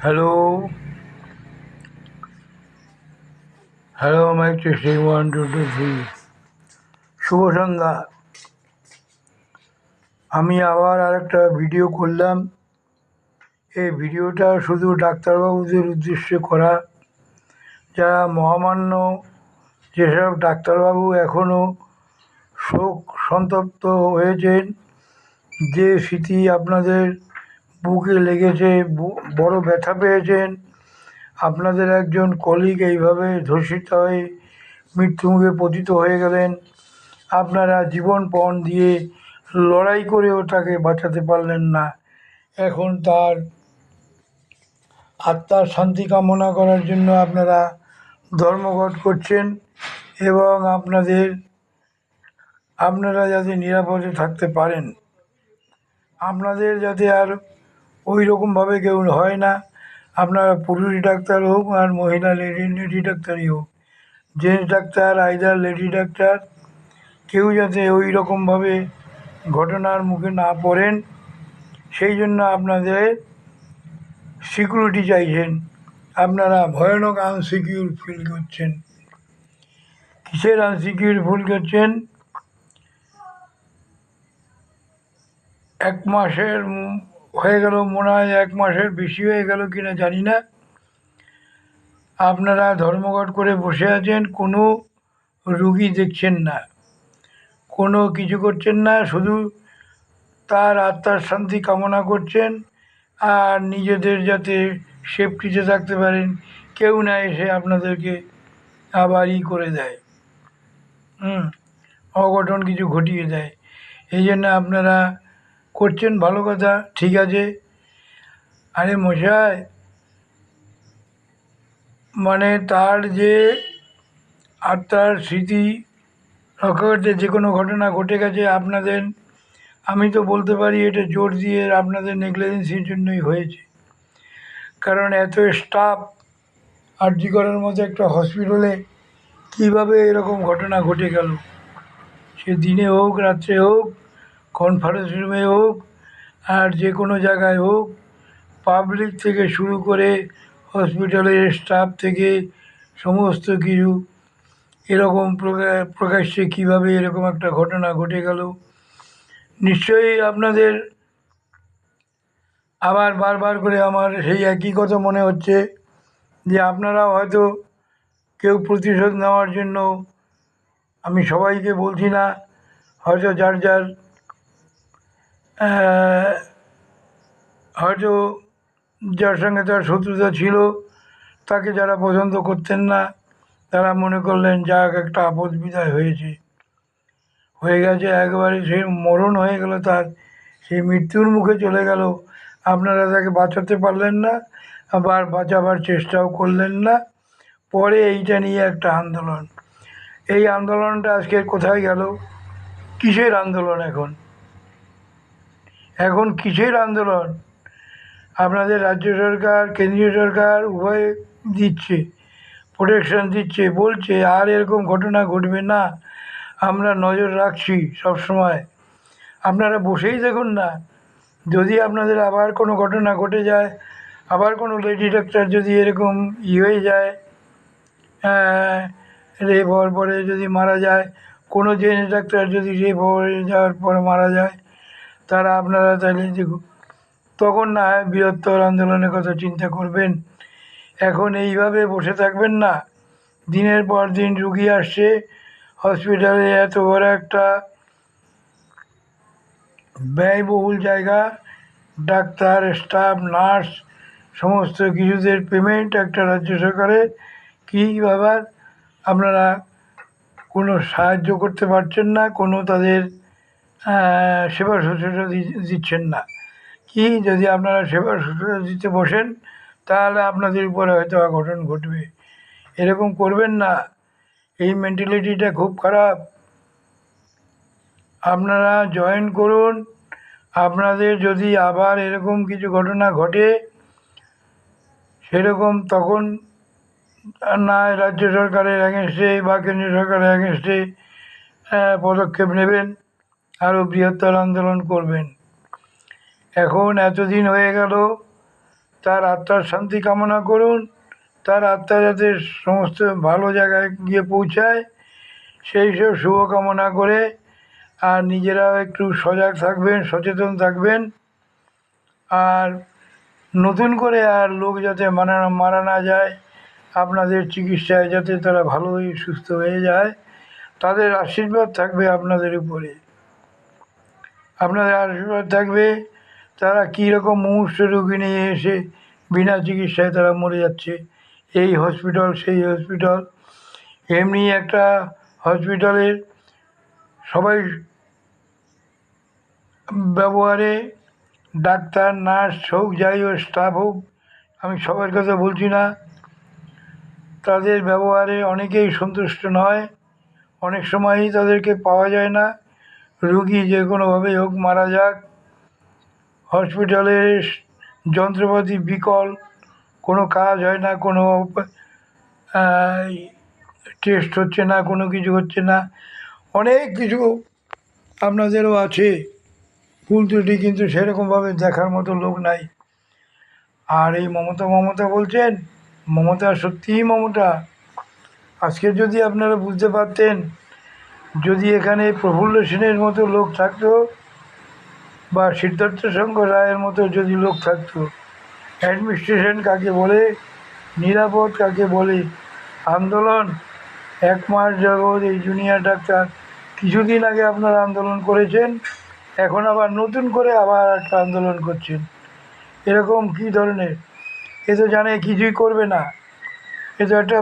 Hello, hello mic testing 1 2 2 3। শুভ সন্ধ্যা। আমি আবার আরেকটা ভিডিও করলাম। এই ভিডিওটা শুধু ডাক্তারবাবুদের উদ্দেশ্যে করা, যারা মহামান্য যেসব ডাক্তারবাবু এখনও শোক সন্তপ্ত হয়েছেন, যে স্মৃতি আপনাদের বুকে লেগেছে, বড় ব্যথা পেয়েছেন, আপনাদের একজন কলিগ এইভাবে ধর্ষিত হয়ে মৃত্যুমুখে পতিত হয়ে গেলেন, আপনারা জীবনপণ দিয়ে লড়াই করেও তাকে বাঁচাতে পারলেন না। এখন তার আত্মার শান্তি কামনা করার জন্য আপনারা ধর্মঘট করছেন এবং আপনারা যাতে নিরাপদে থাকতে পারেন, আপনাদের যাতে আর ওই রকমভাবে কেউ হয় না। আপনারা পুরুষ ডাক্তার হোক আর মহিলা লেডি ডাক্তারই হোক, gents doctor either lady doctor, কেউ যাতে ওই রকমভাবে ঘটনার মুখে না পড়েন, সেই জন্য আপনাদের সিকিউরিটি চাইছেন। আপনারা ভয়ানক আনসিকিউর ফিল করছেন। কিসের আনসিকিউর ফিল করছেন? 1 মাসের হয়ে গেল, মনে হয় 1 মাসের বেশি হয়ে গেল কিনা জানি না, আপনারা ধর্মঘট করে বসে আছেন, কোনো রুগী দেখছেন না, কোনো কিছু করছেন না, শুধু তার আত্মার শান্তি কামনা করছেন আর নিজেদের যাতে সেফটিতে থাকতে পারেন, কেউ না এসে আপনাদেরকে আবার করে দেয়, অঘটন কিছু ঘটিয়ে দেয়। এই জন্য আপনারা করছেন, ভালো কথা, ঠিক আছে। আরে মশাই, মানে তার যে আত্মার স্মৃতি রক্ষা করতে যে কোনো ঘটনা ঘটে গেছে আপনাদের, আমি তো বলতে পারি এটা জোর দিয়ে আপনাদের নেগলিজেন্সির জন্যই হয়েছে। কারণ এত স্টাফ আরজি করার মতো একটা হসপিটালে কীভাবে এরকম ঘটনা ঘটে গেল, সে দিনে হোক রাত্রে হোক, কনফারেন্স রুমে হোক আর যে কোনো জায়গায় হোক, পাবলিক থেকে শুরু করে হসপিটালের স্টাফ থেকে সমস্ত কিছু, এরকম প্রকাশ্যে কীভাবে এরকম একটা ঘটনা ঘটে গেল। নিশ্চয়ই আপনাদের আবার বারবার করে আমার সেই একই কথা মনে হচ্ছে যে আপনারা হয়তো কেউ প্রতিশোধ নেওয়ার জন্য, আমি সবাইকে বলছি না, হয়তো যার যার হয়তো যার সঙ্গে তার শত্রুতা ছিল, তাকে যারা পছন্দ করতেন না, তারা মনে করলেন যাক একটা আপদ বিদায় হয়ে গেছে, একবারে সে মরণ হয়ে গেল, তার সেই মৃত্যুর মুখে চলে গেল, আপনারা তাকে বাঁচাতে পারলেন না, আবার বাঁচাবার চেষ্টাও করলেন না। পরে এইটা নিয়ে একটা আন্দোলন, এই আন্দোলনটা আজকে কোথায় গেল? কিসের আন্দোলন এখন কিসের আন্দোলন? আপনাদের রাজ্য সরকার কেন্দ্রীয় সরকার উভয় দিচ্ছে, প্রোটেকশন দিচ্ছে, বলছে আর এরকম ঘটনা ঘটবে না, আমরা নজর রাখছি সব সময়। আপনারা বসেই দেখুন না, যদি আপনাদের আবার কোনো ঘটনা ঘটে যায়, আবার কোনো লেডি ডাক্তার যদি এরকম হয়ে যায়, রেপ হওয়ার পরে যদি মারা যায়, কোনো জেন্টস ডাক্তার যদি রেপ হয়ে যাওয়ার পরে মারা যায়, তারা আপনারা তাহলে দেখুন, তখন না হয় বৃহত্তর আন্দোলনের কথা চিন্তা করবেন। এখন এইভাবে বসে থাকবেন না। দিনের পর দিন রুগী আসছে হসপিটালে, এত বড় একটা ব্যয়বহুল জায়গা, ডাক্তার, স্টাফ, নার্স, সমস্ত কিছুদের পেমেন্ট একটা রাজ্য সরকারের, কী ব্যাপার আপনারা কোনো সাহায্য করতে পারছেন না, কোনো তাদের সেবা শুশ্রূষা দিচ্ছেন না। কি যদি আপনারা সেবা শুশ্রূষা দিতে বসেন, তাহলে আপনাদের উপরে হয়তো অঘটন ঘটবে। এরকম করবেন না, এই মেন্টালিটিটা খুব খারাপ। আপনারা জয়েন করুন। আপনাদের যদি আবার এরকম কিছু ঘটনা ঘটে সেরকম, তখন না রাজ্য সরকারের অ্যাগেনস্টে বা কেন্দ্রীয় সরকারের অ্যাগেনস্টে পদক্ষেপ নেবেন, আরও বৃহত্তর আন্দোলন করবেন। এখন এতদিন হয়ে গেল, তার আত্মার শান্তি কামনা করুন, তার আত্মা যাতে সমস্ত ভালো জায়গায় গিয়ে পৌঁছায় সেই সব শুভকামনা করে আর নিজেরাও একটু সজাগ থাকবেন, সচেতন থাকবেন। আর নতুন করে আর লোক যাতে মারা না যায়, আপনাদের চিকিৎসায় যাতে তারা ভালো হয়ে সুস্থ হয়ে যায়, তাদের আশীর্বাদ থাকবে আপনাদের উপরে। আপনাদের আশীর্বাদ থাকবে। তারা কীরকম মুমূর্ষ রোগী নিয়ে এসে বিনা চিকিৎসায় তারা মরে যাচ্ছে, এই হসপিটাল সেই হসপিটাল। এমনি একটা হসপিটালের সবাই ব্যবহারে, ডাক্তার নার্স হোক যাই হোক স্টাফ হোক, আমি সবার কথা বলছি না, তাদের ব্যবহারে অনেকেই সন্তুষ্ট নয়। অনেক সময়ই তাদেরকে পাওয়া যায় না। রুগী যে কোনোভাবেই হোক মারা যাক, হসপিটালের যন্ত্রপাতি বিকল, কোনো কাজ হয় না, কোনো টেস্ট হচ্ছে না, কোনো কিছু হচ্ছে না। অনেক কিছু আপনাদেরও আছে ভুল ত্রুটি, কিন্তু সেরকমভাবে দেখার মতো লোক নাই। আর এই মমতা বলছেন, মমতা সত্যিই মমতা। আজকে যদি আপনারা বুঝতে পারতেন, যদি এখানে প্রফুল্ল সেনের মতো লোক থাকতো বা সিদ্ধার্থ শঙ্কর রায়ের মতো যদি লোক থাকতো, অ্যাডমিনিস্ট্রেশন কাকে বলে, নিরাপদ কাকে বলে, আন্দোলন 1 মাস যাবৎ এই জুনিয়র ডাক্তার, কিছুদিন আগে আপনারা আন্দোলন করেছেন, এখন আবার নতুন করে আবার একটা আন্দোলন করছেন। এরকম কী ধরনের? এ তো জানে কিছুই করবে না। এ তো একটা,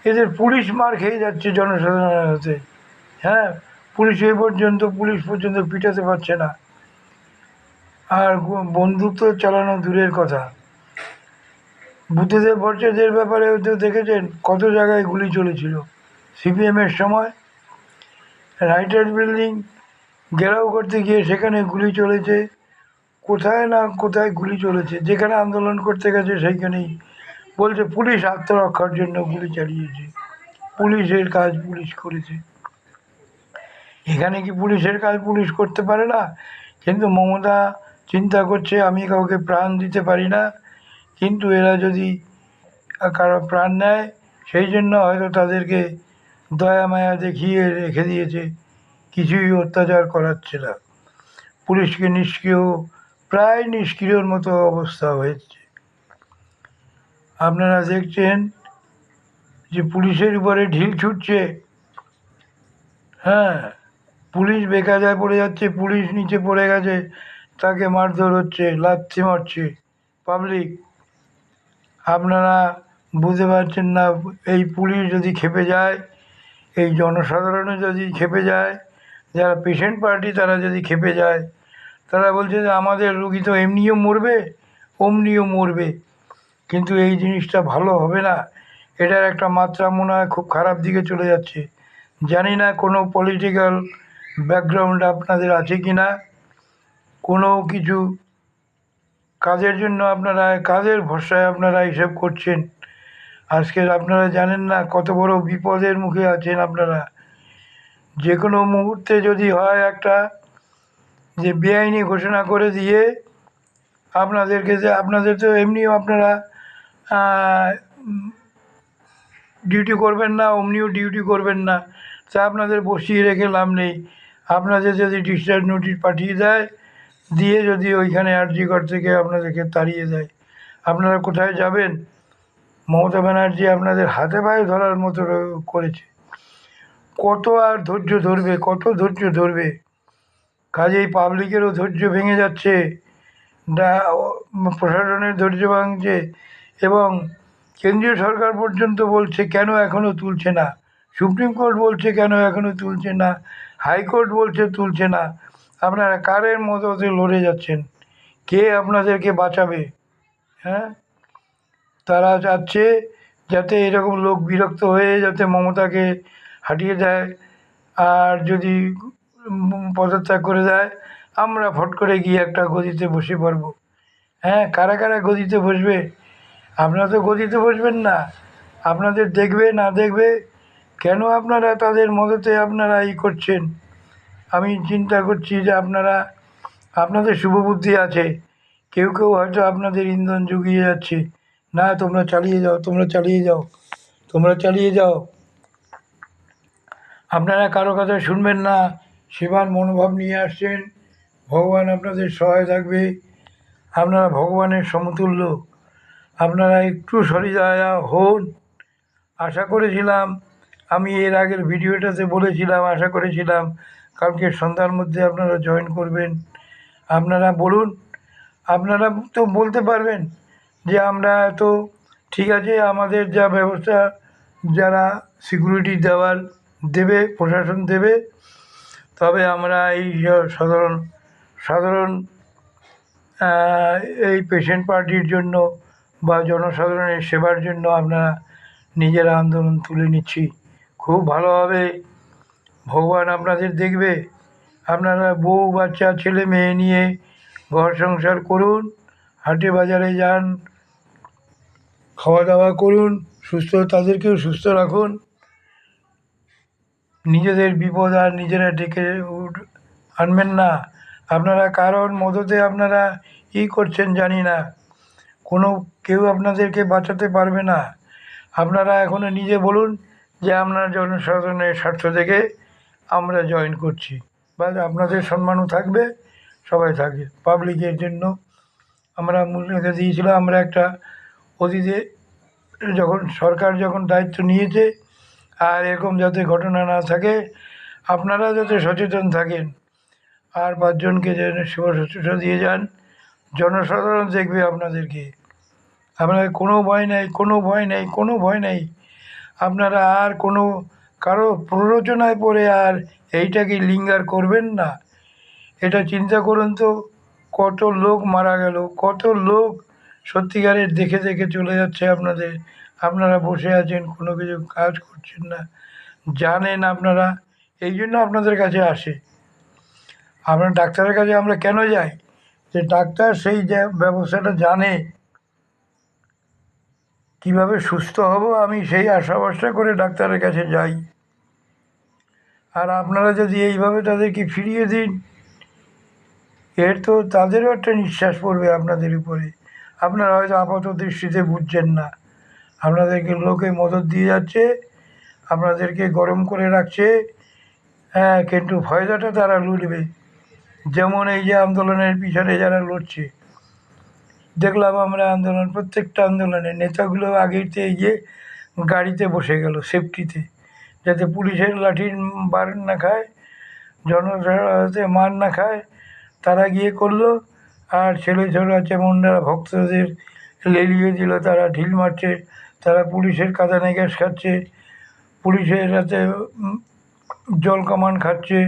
এদের পুলিশ মার খেয়ে যাচ্ছে জনসাধারণের হাতে। হ্যাঁ, পুলিশ পর্যন্ত পিটাতে পারছে না। আর বন্দুক তো চালানো দূরের কথা, বুদ্ধদেব ভট্টাচার্যের ব্যাপারে তো দেখেছেন কত জায়গায় গুলি চলেছিল সিপিএমের সময়। রাইটার বিল্ডিং ঘেরাও করতে গিয়ে সেখানে গুলি চলেছে, কোথায় না কোথায় গুলি চলেছে। যেখানে আন্দোলন করতে গেছে সেইখানেই বলছে পুলিশ আত্মরক্ষার জন্য গুলি চালিয়েছে, পুলিশের কাজ পুলিশ করেছে। এখানে কি পুলিশের কাজ পুলিশ করতে পারে না? কিন্তু মমতা চিন্তা করছে আমি কাউকে প্রাণ দিতে পারি না, কিন্তু এরা যদি কারো প্রাণ নেয় সেই জন্য হয়তো তাদেরকে দয়া মায়া দেখিয়ে রেখে দিয়েছে, কিছুই অত্যাচার করাচ্ছে না। পুলিশকে নিষ্ক্রিয়, প্রায় নিষ্ক্রিয়র মতো অবস্থা হয়েছে। আপনারা দেখছেন যে পুলিশের উপরে ঢিল ছুটছে। হ্যাঁ, পুলিশ বেকায়দায় পড়ে যাচ্ছে, পুলিশ নিচে পড়ে গেছে, তাকে মারধর হচ্ছে, লাথি মারছে পাবলিক। আপনারা বুঝতে পারছেন না, এই পুলিশ যদি খেপে যায়, এই জনসাধারণও যদি খেপে যায়, যারা পেশেন্ট পার্টি তারা যদি খেপে যায়, তারা বলছে যে আমাদের রুগী তো এমনিও মরবে অমনিও মরবে, কিন্তু এই জিনিসটা ভালো হবে না। এটার একটা মাত্রা মনে হয় খুব খারাপ দিকে চলে যাচ্ছে। জানি না কোনো পলিটিক্যাল ব্যাকগ্রাউন্ড আপনাদের আছে কি না, কোনো কিছু কাজের জন্য আপনারা, কাজের ভরসায় আপনারা এইসব করছেন। আজকে আপনারা জানেন না কত বড় বিপদের মুখে আছেন আপনারা। যে কোনো মুহূর্তে যদি হয় একটা যে বেআইনি ঘোষণা করে দিয়ে আপনাদেরকে, যে আপনাদের তো এমনিও আপনারা ডিউটি করবেন না, অমনিও ডিউটি করবেন না, তা আপনাদের বসিয়ে রেখে লাভ নেই। আপনাদের যদি ডিসচার্জ নোটিশ পাঠিয়ে দেয়, দিয়ে যদি ওইখানে আরজিকর থেকে আপনাদেরকে তাড়িয়ে দেয়, আপনারা কোথায় যাবেন? মমতা ব্যানার্জি আপনাদের হাতে পায়ে ধরার মতো করেছে। কত আর ধৈর্য ধরবে, কত ধৈর্য ধরবে? কাজেই পাবলিকেরও ধৈর্য ভেঙে যাচ্ছে, প্রশাসনের ধৈর্য ভাঙছে, এবং কেন্দ্রীয় সরকার পর্যন্ত বলছে কেন এখনও তুলছে না, সুপ্রিম কোর্ট বলছে কেন এখনও তুলছে না, হাইকোর্ট বলছে তুলছে না। আপনারা কারের মদতে লড়ে যাচ্ছেন? কে আপনাদেরকে বাঁচাবে? হ্যাঁ, তারা চাচ্ছে যাতে এরকম লোক বিরক্ত হয়ে যাতে মমতাকে হাঁটিয়ে দেয়, আর যদি পদত্যাগ করে দেয়, আমরা ফট করে গিয়ে একটা গদিতে বসে পড়ব। হ্যাঁ, কারা কারা গদিতে বসবে? আপনারা তো গদিতে বসবেন না, আপনাদের দেখবে না দেখবে, কেন আপনারা তাদের মদতে আপনারা করছেন? আমি চিন্তা করছি যে আপনাদের শুভবুদ্ধি আছে, কেউ কেউ হয়তো আপনাদের ইন্ধন জুগিয়ে যাচ্ছে, না তোমরা চালিয়ে যাও, তোমরা চালিয়ে যাও, তোমরা চালিয়ে যাও। আপনারা কারো কথা শুনবেন না, সেবার মনোভাব নিয়ে আসছেন, ভগবান আপনাদের সহায় থাকবে, আপনারা ভগবানের সমতুল্য, আপনারা একটু সহৃদয়া হন। আশা করেছিলাম, আমি এর আগের ভিডিওটাতে বলেছিলাম, আশা করেছিলাম কালকে সন্ধ্যার মধ্যে আপনারা জয়েন করবেন। আপনারা বলুন, আপনারা তো বলতে পারবেন যে আমরা তো ঠিক আছে, আমাদের যা ব্যবস্থা, যারা সিকিউরিটি দেওয়ার দেবে, প্রশাসন দেবে, তবে আমরা এই সাধারণ সাধারণ এই পেশেন্ট পার্টির জন্য বা জনসাধারণের সেবার জন্য আপনারা নিজেরা আন্দোলন তুলে নিচ্ছি। খুব ভালোভাবে ভগবান আপনাদের দেখবে। আপনারা বউ বাচ্চা ছেলে মেয়ে নিয়ে ঘর সংসার করুন, হাটে বাজারে যান, খাওয়া দাওয়া করুন, সুস্থ তাদেরকেও সুস্থ রাখুন। নিজেদের বিপদ আর নিজেরা ডেকে আনবেন না। আপনারা কারোর মদতে আপনারা কী করছেন জানি না, কেউ আপনাদেরকে বাঁচাতে পারবে না। আপনারা এখনও নিজে বলুন যে আপনার জনসাধারণের স্বার্থ থেকে আমরা জয়েন করছি, বা আপনাদের সম্মানও থাকবে, সবাই থাকবে। পাবলিকের জন্য আমরা রেখে দিয়েছিলাম, আমরা একটা অতীতে যখন সরকার যখন দায়িত্ব নিয়েছে, আর এরকম যাতে ঘটনা না থাকে, আপনারা যাতে সচেতন থাকেন, আর 5 জনকে যেন সেবা শুশ্রূষা দিয়ে যান। জনসাধারণ দেখবে আপনাদেরকে, আপনাদের কোনো ভয় নেই, কোনো ভয় নেই, কোনো ভয় নেই। আপনারা আর কোনো কারো প্ররোচনায় পড়ে আর এইটাকে লিঙ্গার করবেন না। এটা চিন্তা করুন তো, কত লোক মারা গেল, কত লোক সত্যিকারের দেখে দেখে চলে যাচ্ছে আপনাদের। আপনারা বসে আছেন, কোনো কিছু কাজ করছেন না, জানেন আপনারা, এই জন্য আপনাদের কাছে আসে। আপনার ডাক্তারের কাছে আমরা কেন যাই? যে ডাক্তার সেই ব্যবস্থাটা জানে, কীভাবে সুস্থ হব, আমি সেই আশা ভরসা করে ডাক্তারের কাছে যাই। আর আপনারা যদি এইভাবে তাদেরকে ফিরিয়ে দিন, এর তো তাদেরও একটা নিঃশ্বাস পড়বে আপনাদের উপরে। আপনারা হয়তো আপাত দৃষ্টিতে বুঝছেন না, আপনাদেরকে লোকে মদত দিয়ে যাচ্ছে, আপনাদেরকে গরম করে রাখছে, হ্যাঁ, কিন্তু ফায়দাটা তারা লুটবে। যেমন এই যে আন্দোলনের পিছনে যারা লড়ছে, দেখলাম আমরা আন্দোলন, প্রত্যেকটা আন্দোলনে নেতাগুলো আগেতে গিয়ে গাড়িতে বসে গেল সেফটিতে, যাতে পুলিশের লাঠির বার না খায়, জনসাধারণতে মার না খায়, তারা গিয়ে করলো। আর ছেলে ছোলা চেমনরা ভক্তদের লেলিয়ে দিল, তারা ঢিল মারছে, তারা পুলিশের কাঁদানে গ্যাস খাচ্ছে, পুলিশের হাতে জল কামান খাচ্ছে,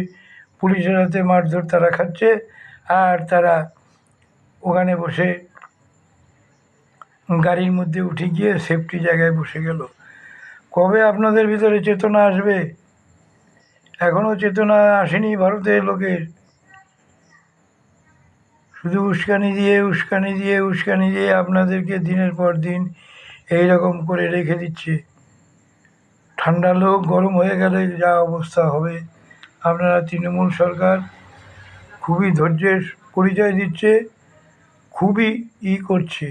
পুলিশের হাতে মারধর তারা খাচ্ছে, আর তারা ওখানে বসে গাড়ির মধ্যে উঠে গিয়ে সেফটি জায়গায় বসে গেল। কবে আপনাদের ভিতরে চেতনা আসবে? এখনও চেতনা আসেনি ভারতের লোকের। শুধু উস্কানি দিয়ে উস্কানি দিয়ে উস্কানি দিয়ে আপনাদেরকে দিনের পর দিন এই রকম করে রেখে দিচ্ছে। ঠান্ডা লোক গরম হয়ে গেলে যা অবস্থা হবে। আপনারা তৃণমূল সরকার খুবই ধৈর্যের পরিচয় দিচ্ছে, খুবই করছে,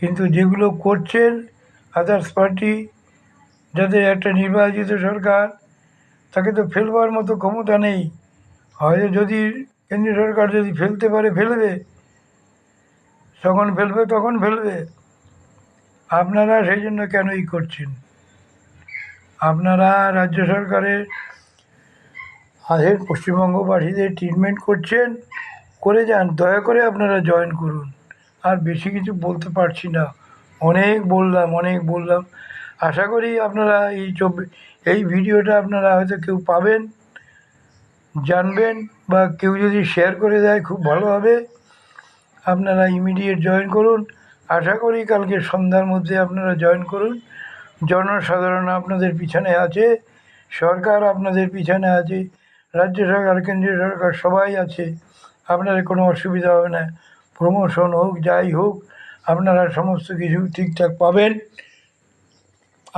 কিন্তু যেগুলো করছেন আদার্স পার্টি, যাদের একটা নির্বাচিত সরকার, তাকে তো ফেলবার মতো ক্ষমতা নেই। হয়তো যদি কেন্দ্রীয় সরকার যদি ফেলতে পারে ফেলবে, যখন ফেলবে তখন ফেলবে। আপনারা সেই জন্য কেনই করছেন? আপনারা রাজ্য সরকারের পশ্চিমবঙ্গবাসীদের ট্রিটমেন্ট করছেন, করে যান, দয়া করে আপনারা জয়েন করুন। আর বেশি কিছু বলতে পারছি না, অনেক বললাম। আশা করি আপনারা এই ভিডিওটা আপনারা হয়তো কেউ পাবেন, জানবেন, বা কেউ যদি শেয়ার করে দেয় খুব ভালো হবে। আপনারা ইমিডিয়েট জয়েন করুন। আশা করি কালকে সন্ধ্যার মধ্যে আপনারা জয়েন করুন। জনসাধারণ আপনাদের পিছনে আছে, সরকার আপনাদের পিছনে আছে, রাজ্য সরকার, কেন্দ্রীয় সরকার সবাই আছে। আপনাদের কোনো অসুবিধা হবে না। প্রমোশন হোক, যাই হোক, আপনারা সমস্ত কিছু ঠিকঠাক পাবেন।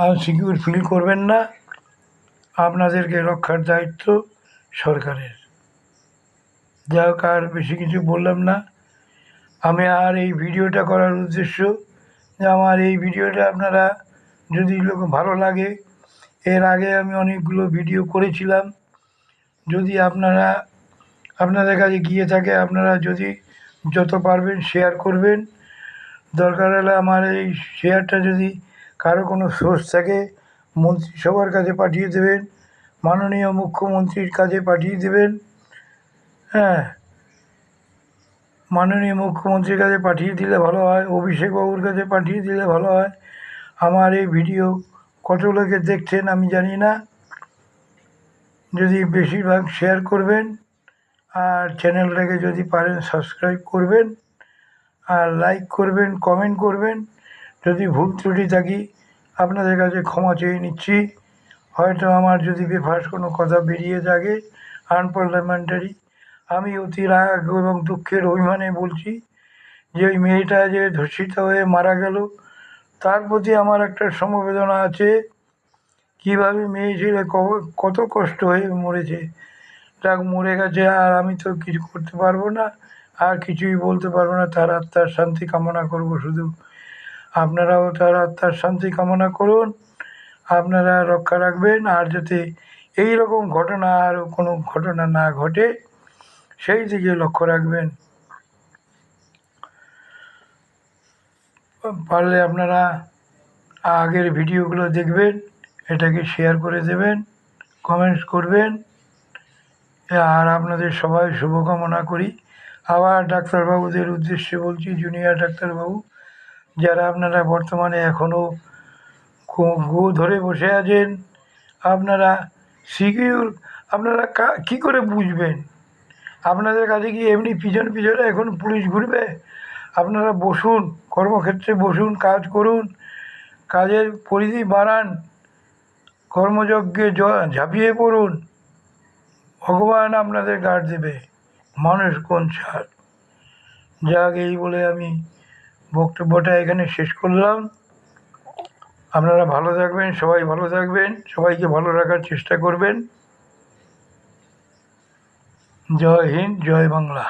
আনসিকিউর ফিল করবেন না। আপনাদেরকে রক্ষার দায়িত্ব সরকারের। যাই হোক, আর বেশি কিছু বললাম না। আমি আর এই ভিডিওটা করার উদ্দেশ্য যে আমার এই ভিডিওটা আপনারা যদি ভালো লাগে, এর আগে আমি অনেকগুলো ভিডিও করেছিলাম, যদি আপনাদের কাছে গিয়ে থাকে আপনারা যদি যত পারবেন শেয়ার করবেন। দরকার হলে আমার এই শেয়ারটা যদি কারো কোনো সোর্স থাকে মন্ত্রিসভার কাছে পাঠিয়ে দেবেন, মাননীয় মুখ্যমন্ত্রীর কাছে পাঠিয়ে দেবেন। হ্যাঁ, মাননীয় মুখ্যমন্ত্রীর কাছে পাঠিয়ে দিলে ভালো হয়, অভিষেকবাবুর কাছে পাঠিয়ে দিলে ভালো হয়। আমার এই ভিডিও কত লোকে দেখছেন আমি জানি না, যদি বেশিরভাগ শেয়ার করবেন আর চ্যানেলটাকে যদি পারেন সাবস্ক্রাইব করবেন আর লাইক করবেন, কমেন্ট করবেন। যদি ভুল ত্রুটি থাকি আপনাদের কাছে ক্ষমা চেয়ে নিচ্ছি। হয়তো আমার যদি বেফাস কোনো কথা বেরিয়ে থাকে আনপার্লামেন্টারি, আমি অতি রাগ এবং দুঃখের অভিমানে বলছি যে ওই মেয়েটা যে ধর্ষিত হয়ে মারা গেল তার প্রতি আমার একটা সমবেদনা আছে। কীভাবে মেয়ে ছেলে কত কষ্ট হয়ে মরেছে, যাক মরে গেছে, আর আমি তো কিছু করতে পারবো না, আর কিছুই বলতে পারবো না। তার আত্মার শান্তি কামনা করব শুধু। আপনারাও তার আত্মার শান্তি কামনা করুন, আপনারা রক্ষা রাখবেন, আর যাতে এই রকম ঘটনা আর কোনো ঘটনা না ঘটে সেই দিকে লক্ষ্য রাখবেন। পারলে আপনারা আগের ভিডিওগুলো দেখবেন, এটাকে শেয়ার করে দেবেন, কমেন্টস করবেন, আর আপনাদের সবাই শুভকামনা করি। আবার ডাক্তারবাবুদের উদ্দেশ্যে বলছি, জুনিয়র ডাক্তারবাবু যারা আপনারা বর্তমানে এখনও গো ধরে বসে আছেন, আপনারা সিকিউর, আপনারা কী করে বুঝবেন? আপনাদের কাছে কি এমনি পিছনে পিছনে এখন পুলিশ ঘুরবে? আপনারা বসুন, কর্মক্ষেত্রে বসুন, কাজ করুন, কাজের পরিধি বাড়ান, কর্মযজ্ঞে ঝাঁপিয়ে পড়ুন, ভগবান আপনাদের গার্ড দেবে, মানুষ কোন ছাড়। যাক, এই বলে আমি বক্তব্যটা এখানে শেষ করলাম। আপনারা ভালো থাকবেন, সবাই ভালো থাকবেন, সবাইকে ভালো রাখার চেষ্টা করবেন। জয় হিন্দ, জয় বাংলা।